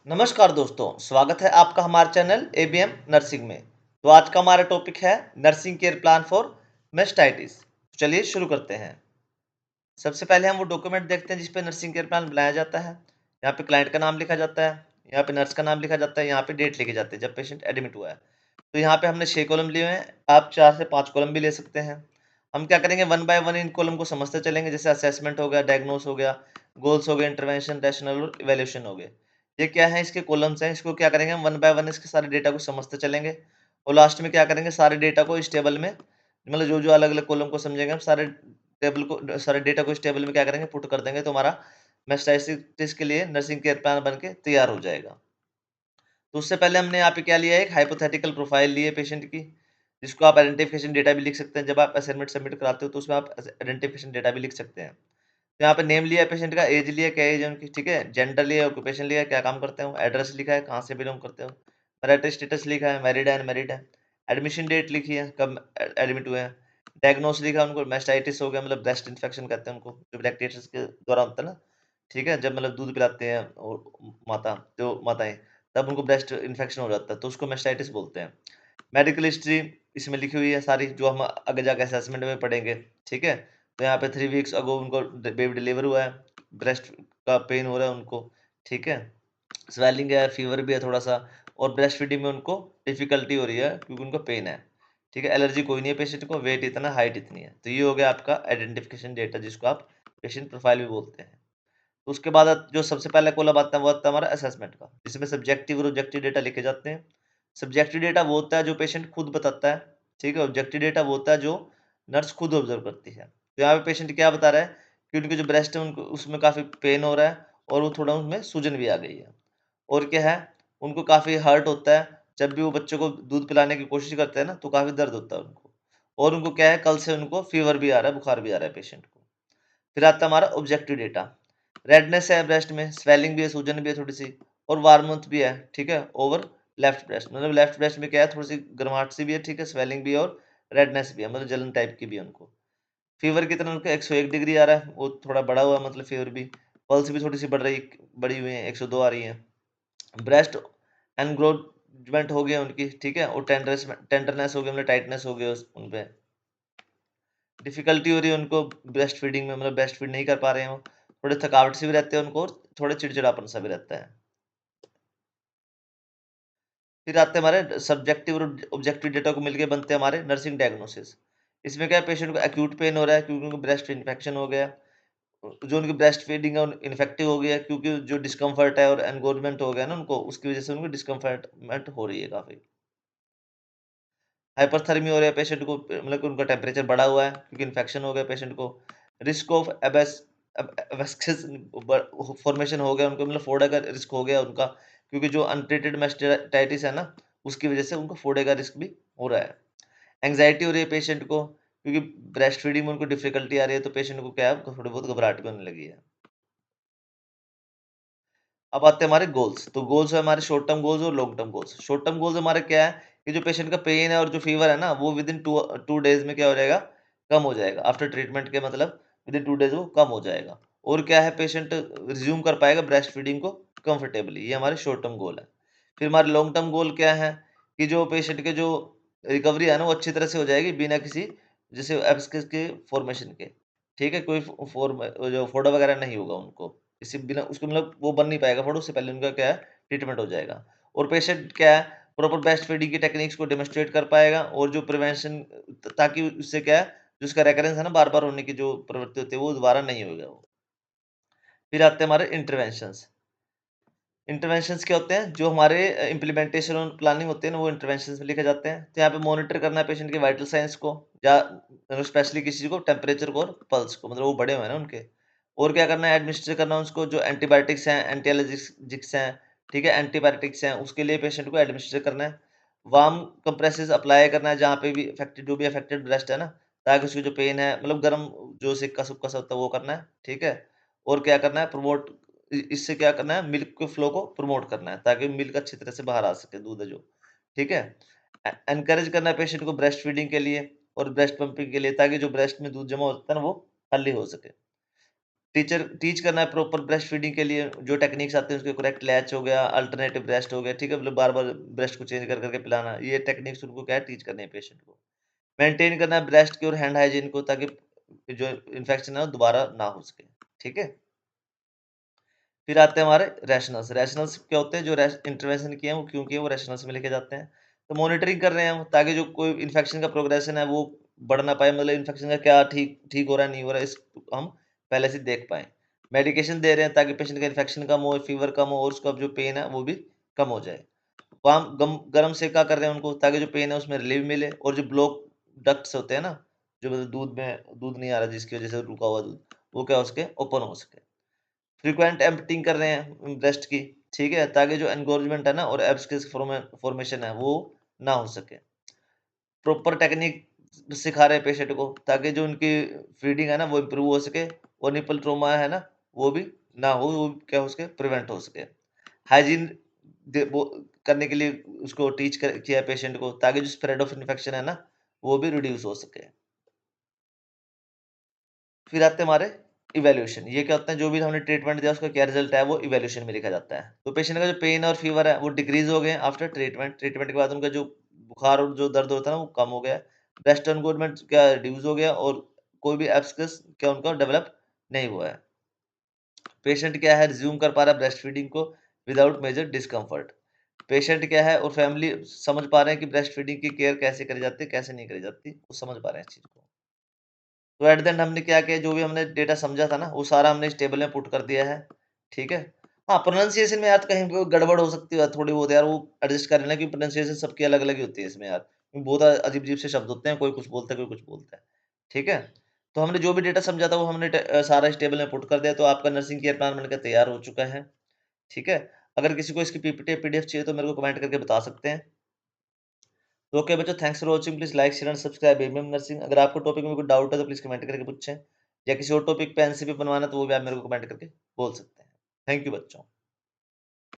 नमस्कार दोस्तों, स्वागत है आपका हमारे चैनल एबीएम नर्सिंग में। तो आज का हमारा टॉपिक है nursing care plan for mastitis. चलिए शुरू करते हैं। सबसे पहले हम वो डॉक्यूमेंट देखते हैं जिस पे नर्सिंग केयर प्लान बनाया जाता है। यहाँ पे क्लाइंट का नाम लिखा जाता है, यहाँ पे नर्स का नाम लिखा जाता है, यहाँ पे डेट लिखी जाती है जब पेशेंट एडमिट हुआ है। तो यहाँ पे हमने 6 कॉलम लिए हुए हैं, आप 4 से 5 कॉलम भी ले सकते हैं। हम क्या करेंगे, one by one in column को समझते चलेंगे, जैसे असेसमेंट हो गया, डायग्नोस हो गया, गोल्स हो गए, इंटरवेंशन, रैशनल और इवैल्यूएशन हो गए। ये क्या है, इसके कॉलम्स हैं, इसको क्या करेंगे हम वन बाय वन इसके सारे डेटा को समझते चलेंगे और लास्ट में क्या करेंगे, सारे डेटा को इस टेबल में मतलब जो-जो अलग-अलग कॉलम को समझेंगे हम सारे डेटा को इस टेबल में क्या करेंगे पुट कर देंगे, तो हमारा मेस्टाइटिस के लिए नर्सिंग केयर प्लान बन के तैयार हो जाएगा। तो उससे पहले हमने यहाँ पे क्या लिया है, एक हाइपोथेटिकल प्रोफाइल ली है पेशेंट की, जिसको आप आइडेंटिफिकेशन डेटा भी लिख सकते हैं। जब आप असाइनमेंट सबमिट कराते हो तो उसमें आप आइडेंटिफिकेशन डेटा भी लिख सकते हैं। तो यहाँ पे नेम लिया है पेशेंट का, एज लिया है, क्या एज है उनकी, ठीक है, जेंडर लिया है, ऑक्यूपेशन लिया है, क्या काम करते हो, एड्रेस लिखा है, कहाँ से बिलोंग करते हो, मैरिटल स्टेटस लिखा है, मैरिड है अनमैरिड है, एडमिशन डेट लिखी है, कब एडमिट हुए हैं, डायग्नोस लिखा है उनको, मेस्टाइटिस हो गया मतलब ब्रेस्ट इन्फेक्शन कहते हैं उनको, जो लैक्टेशंस के दौरान होता है ना, ठीक है, जब मतलब दूध पिलाते हैं और माता जो माताएं, तब उनको ब्रेस्ट इन्फेक्शन हो जाता है तो उसको मेस्टाइटिस बोलते हैं। मेडिकल हिस्ट्री इसमें लिखी हुई है सारी, जो हम आगे जाके असेसमेंट में पढ़ेंगे, ठीक है। तो यहाँ पे 3 वीक्स अगो उनको बेबी डिलीवर हुआ है, ब्रेस्ट का पेन हो रहा है उनको, ठीक है, स्वेलिंग है, फीवर भी है थोड़ा सा, और ब्रेस्ट फीडिंग में उनको डिफिकल्टी हो रही है क्योंकि उनको पेन है, ठीक है, एलर्जी कोई नहीं है पेशेंट को, वेट इतना, हाइट इतनी है। तो ये हो गया आपका आइडेंटिफिकेशन डेटा, जिसको आप पेशेंट प्रोफाइल भी बोलते हैं। तो उसके बाद जो सबसे पहला कॉलम आता है वो आता है हमारा असेसमेंट का, जिसमें सब्जेक्टिव और ऑब्जेक्टिव डेटा लिखे जाते हैं। सब्जेक्टिव डेटा वो होता है जो पेशेंट खुद बताता है, ठीक है, ऑब्जेक्टिव डेटा वो होता है जो नर्स खुद ऑब्जर्व करती है। तो यहाँ पे पेशेंट क्या बता रहा है कि उनके जो ब्रेस्ट है उनको उसमें काफ़ी पेन हो रहा है और वो थोड़ा उनमें सूजन भी आ गई है। और क्या है, उनको काफ़ी हर्ट होता है, जब भी वो बच्चे को दूध पिलाने की कोशिश करते हैं ना तो काफ़ी दर्द होता है उनको। और उनको क्या है, कल से उनको फीवर भी आ रहा है, बुखार भी आ रहा है पेशेंट को। फिर आता है हमारा ऑब्जेक्टिव डेटा, रेडनेस है ब्रेस्ट में, स्वेलिंग भी है, सूजन भी है थोड़ी-सी, और वार्मथ भी है, ठीक है, ओवर लेफ्ट ब्रेस्ट, मतलब लेफ्ट ब्रेस्ट में क्या है, थोड़ी-सी गर्माहट सी भी है, ठीक है, स्वेलिंग भी है और रेडनेस भी है, मतलब जलन टाइप की भी है उनको। फीवर कितना उनका 101 डिग्री आ रहा है, वो थोड़ा बढ़ा हुआ है मतलब फीवर भी। पल्स भी थोड़ी-सी बढ़ी हुई है, 102 आ रही है। ब्रेस्ट एनग्रोचमेंट हो गया उनकी, ठीक है, और टेंडरनेस हो गया, मतलब टाइटनेस हो गया उस उनपे। डिफ़िकल्टी हो रही है उनको ब्रेस्ट फीडिंग में, मतलब ब्रेस्ट फीड नहीं कर पा रहे हैं वो। थोड़े थकावट से भी रहते हैं उनको और थोड़े चिड़चिड़ापन सा भी रहता है। फिर आते हैं हमारे सब्जेक्टिव और ऑब्जेक्टिव डेटा को मिलके बनते हैं हमारे नर्सिंग डायग्नोसिस। इसमें क्या है, पेशेंट को एक्यूट पेन हो रहा है क्योंकि उनको ब्रेस्ट इन्फेक्शन हो गया। जो उनकी ब्रेस्ट फीडिंग है इन्फेक्टिव हो गया क्योंकि जो डिस्कम्फर्ट है और एनगोरमेंट हो गया ना उनको, उसकी वज़ह से उनको डिस्कम्फर्टमेंट हो रही है काफ़ी। हाइपरथर्मी हो रहा है पेशेंट को, मतलब कि उनका टेम्परेचर बढ़ा हुआ है क्योंकि इन्फेक्शन हो गया पेशेंट को। रिस्क ऑफ एबेस्क्स फॉर्मेशन हो गया उनको, मतलब फोड़ा का रिस्क हो गया उनका, क्योंकि जो अनट्रीटेड मास्टाइटिस है ना, उसकी वजह से उनको फोड़े का रिस्क भी हो रहा है। एंग्जाइटी हो रही है पेशेंट को क्योंकि ब्रेस्ट फीडिंग में उनको डिफिकल्टी आ रही है, तो पेशेंट को क्या है, थोड़ी बहुत घबराहट भी होने लगी है। अब आते हैं हमारे गोल्स। तो गोल्स है हमारे शॉर्ट टर्म गोल्स और long term goals. Short term goals हमारे क्या है कि जो पेशेंट का पेन है और जो फीवर है ना, वो विदिन टू डेज में क्या हो जाएगा, कम हो जाएगा। आफ्टर ट्रीटमेंट के मतलब विदिन 2 डेज वो कम हो जाएगा। और क्या है, पेशेंट रिज्यूम कर पाएगा ब्रेस्ट फीडिंग को कंफर्टेबली। ये हमारे शॉर्ट टर्म गोल है। फिर हमारे लॉन्ग टर्म गोल क्या है कि जो पेशेंट के जो रिकवरी है ना, वो अच्छी तरह से हो जाएगी बिना किसी जैसे एब्सकेस के फॉर्मेशन के। ठीक है, कोई जो फोड़ा वगैरह नहीं होगा उनको। इससे बिना उसको मतलब वो बन नहीं पाएगा फोड़ा, उससे पहले उनका क्या है, ट्रीटमेंट हो जाएगा। और पेशेंट क्या है, प्रॉपर ब्रेस्ट फीडिंग की टेक्निक्स को डेमोंस्ट्रेट कर पाएगा, और जो प्रिवेंशन ताकि उससे क्या है, जो उसका रिकरेंस है ना बार-बार होने की जो प्रवृत्ति होती है, वो दोबारा नहीं होगा वो। फिर आते हैं हमारे इंटरवेंशंस। इंटरवेंशंस क्या होते हैं, जो हमारे इम्प्लीमेंटेशन और प्लानिंग होते हैं ना, वो इंटरवेंशंस में लिखे जाते हैं। तो यहाँ पे मॉनिटर करना है पेशेंट के वाइटल साइंस को, या स्पेशली किसी चीज़ को, टेम्परेचर को और पल्स को, मतलब वो बढ़े हुए हैं ना उनके। और क्या करना है, एडमिनिस्टर करना है उसको, जो एंटीबायोटिक्स हैं, एंटी एलर्जिक्स हैं, ठीक है, एंटीबायोटिक्स हैं, उसके लिए पेशेंट को एडमिनिस्टर करना है। वार्म कंप्रेसेस अप्लाई करना है जहाँ पे भी अफेक्टेड, जो भी अफेक्टेड ब्रेस्ट है ना, ताकि उसकी जो पेन है, मतलब गर्म जो सिक्का-सुक्का सा होता है वो करना है, ठीक है। और क्या करना है, प्रमोट इससे क्या करना है, मिल्क के फ्लो को प्रमोट करना है ताकि मिल्क अच्छी तरह से बाहर आ सके, दूध है जो, ठीक है। एनकरेज करना है पेशेंट को ब्रेस्ट फीडिंग के लिए और ब्रेस्ट पंपिंग के लिए, ताकि जो ब्रेस्ट में दूध जमा होता है ना, वो खाली हो सके, टीच करना है प्रॉपर ब्रेस्ट फीडिंग के लिए जो टेक्निक्स आते हैं उसके करेक्ट लैच हो गया, अल्टरनेटिव ब्रेस्ट हो गया, ठीक है, मतलब बार-बार ब्रेस्ट को चेंज कर करके पिलाना, ये टेक्निक्स उनको क्या है टीच करनी है पेशेंट को। मेंटेन करना है ब्रेस्ट की और हैंड हाइजीन को ताकि जो इन्फेक्शन है वो दोबारा ना हो सके, ठीक है। फिर आते हैं हमारे रैशनल्स। रैशनल्स क्या होते हैं, जो इंटरवेंशन किए हैं वो क्यों किए वो रैशनल्स में लेके जाते हैं। तो मॉनिटरिंग कर रहे हैं हम ताकि जो कोई इन्फेक्शन का प्रोग्रेशन है वो बढ़ ना पाए, मतलब इन्फेक्शन का क्या ठीक ठीक हो रहा है नहीं हो रहा है इस हम पहले से देख पाएँ। मेडिकेशन दे रहे हैं ताकि पेशेंट का इन्फेक्शन कम हो, फीवर कम हो और उसका जो पेन है वो भी कम हो जाए। वार्म गम गरम सेका कर रहे हैं उनको ताकि जो पेन है उसमें रिलीफ मिले और जो ब्लॉक डक्ट्स होते हैं ना, जो मतलब दूध नहीं आ रहा जिसकी वज़ह से रुका हुआ दूध, वो क्या उसके ओपन हो सके। फ्रीक्वेंट एम्पटिंग कर रहे हैं ब्रेस्ट की, ठीक है? ताकि जो एन्गोर्जमेंट है ना और एब्सकेस फॉर्मेशन है वो ना हो सके। प्रॉपर टेक्निक सिखा रहे हैं पेशेंट को ताकि जो उनकी फीडिंग है ना वो इम्प्रूव हो सके और निपल ट्रॉमा है ना वो भी ना हो, वो क्या हो सके प्रिवेंट हो सके। हाइजीन वो करने के लिए उसको किया पेशेंट को ताकि जो स्प्रेड ऑफ इन्फेक्शन है ना वो भी रिड्यूस हो सके। फिर आते हैं हमारे इवैल्यूएशन। ये क्या होता है, जो भी हमने ट्रीटमेंट दिया उसका क्या रिजल्ट है वो इवैल्यूएशन में लिखा जाता है। तो पेशेंट का जो पेन और फीवर है वो डिक्रीज हो गए आफ्टर ट्रीटमेंट। ट्रीटमेंट के बाद उनका जो बुखार और जो दर्द होता है ना वो कम हो गया। ब्रेस्ट एनगोर्जमेंट क्या रिड्यूस हो गया और कोई भी एब्सकस क्या उनका डेवलप नहीं हुआ है। पेशेंट क्या है रिज्यूम कर पा रहा है ब्रेस्ट फीडिंग को विदाउट मेजर डिस्कम्फर्ट। पेशेंट क्या है और फैमिली समझ पा रहे हैं कि ब्रेस्ट फीडिंग की केयर कैसे करी जाती है कैसे नहीं करी जाती, वो समझ पा रहे हैं इस चीज को। तो एट द एंड हमने क्या किया, जो भी हमने डेटा समझा था ना वो सारा हमने इस टेबल में पुट कर दिया है, ठीक है। हाँ, प्रोनाउंसिएशन में यार कहीं पे गड़बड़ हो सकती है थोड़ी बहुत यार, वो एडजस्ट कर लेना कि प्रोनाउंसिएशन सबकी अलग-अलग ही होती है इसमें यार। बहुत अजीब-अजीब से शब्द होते हैं, कोई कुछ बोलता है, कोई कुछ बोलता है, ठीक है। तो हमने जो भी डेटा समझा था वो हमने सारा इस टेबल में पुट कर दिया, तो आपका नर्सिंग केयर प्लान बनकर तैयार हो चुका है, ठीक है। अगर किसी को इसकी पीपीटी या पीडीएफ चाहिए तो मेरे को कमेंट करके बता सकते हैं। तो ओके बच्चों, thanks for watching, please like share and subscribe ABM nursing. अगर आपको टॉपिक में कोई डाउट है तो प्लीज कमेंट करके पूछें, या किसी और टॉपिक पे एनसीपी बनवाना तो वो भी आप मेरे को कमेंट करके बोल सकते हैं। थैंक यू बच्चों।